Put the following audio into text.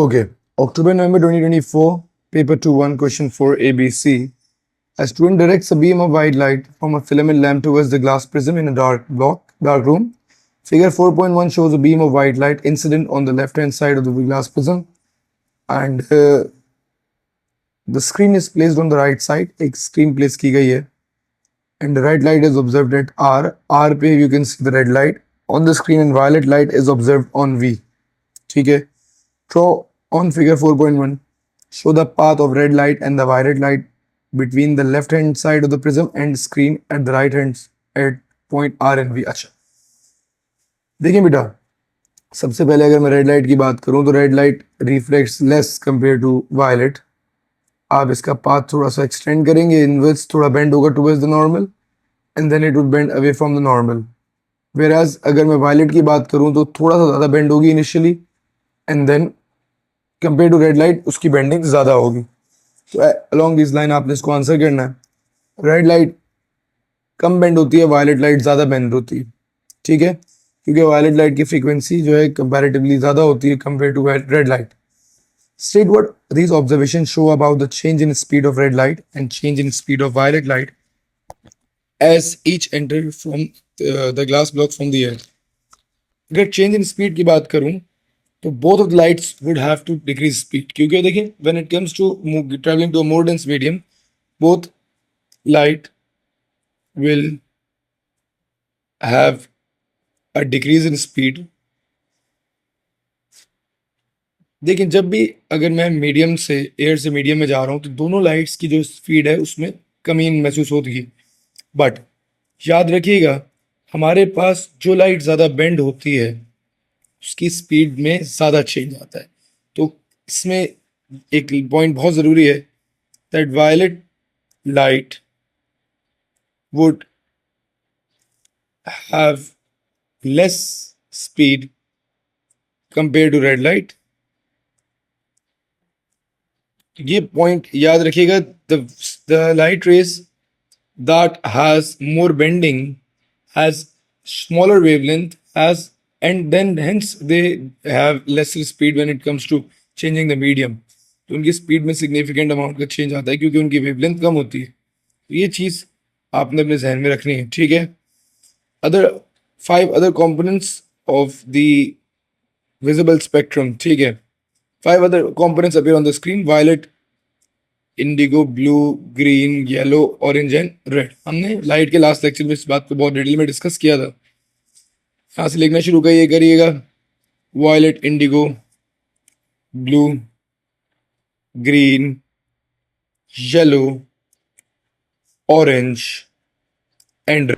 Okay. October, November 2024, paper 2-1, question 4 ABC. A student directs a beam of white light from a filament lamp towards the glass prism in a dark room. Figure 4.1 shows a beam of white light incident on the left-hand side of the glass prism, and the screen is placed on the right side. एक screen place की गई है, and the red light is observed at R. R पे you can see the red light on the screen, and violet light is observed on V. ठीक है. Draw on figure 4.1. Show the path of red light and the violet light between the left hand side of the prism and screen at the right hand at point R and V. अच्छा, देखिए बेटा, सबसे पहले अगर मैं red light की बात करूं तो red light reflects less compare to violet. आप इसका पाथ थोड़ा सा एक्सटेंड करेंगे, इनवर्स थोड़ा बेंड होगा towards the normal, and then it would bend away from the normal. वेराज अगर मैं वायलेट की बात करूं तो थोड़ा सा ज़्यादा बेंड होगी initially, and then compare to red light उसकी बेंडिंग ज़्यादा होगी. तो अलोंग दिस लाइन आपने इसको आंसर करना है. रेड लाइट कम बेंड होती है, वायलेट लाइट ज़्यादा बेंड होती है. ठीक है, क्योंकि वायलेट लाइट की फ्रीक्वेंसी जो है कंपैरेटिवली ज़्यादा होती है compare to red light. State what these observations show about the change in speed of red light and change in speed of violet light as each enter from the glass block from the air. अगर change in speed की बात करूं तो both of the lights would have to decrease speed, क्योंकि देखिए when it comes to traveling to a more dense medium, both light will have a decrease in speed. देखिए जब भी अगर मैं मीडियम से एयर से मीडियम में जा रहा हूँ तो दोनों लाइट्स की जो स्पीड है उसमें कमी महसूस होती है. बट याद रखिएगा, हमारे पास जो लाइट ज़्यादा बेंड होती है उसकी स्पीड में ज़्यादा चेंज आता है. तो इसमें एक पॉइंट बहुत ज़रूरी है, that violet light would have less speed compare to red light. ये पॉइंट याद रखिएगा. The light rays that has more bending has smaller wavelength has, and then hence they have lesser speed when it comes to changing the medium. तो उनकी speed में significant amount का change आता है क्योंकि उनकी वेवलेंथ कम होती है. तो ये चीज़ आपने अपने जहन में रखनी है. ठीक है. Other 5 other components of the visible spectrum. ठीक है, 5 other components appear on the screen: violet, Indigo, blue, green, yellow, orange and red. हमने लाइट के लास्ट लेक्चर में इस बात को बहुत डिटेल में डिस्कस किया था. यहाँ से लिखना शुरू करिएगा. Violet, indigo, blue, green, yellow, orange and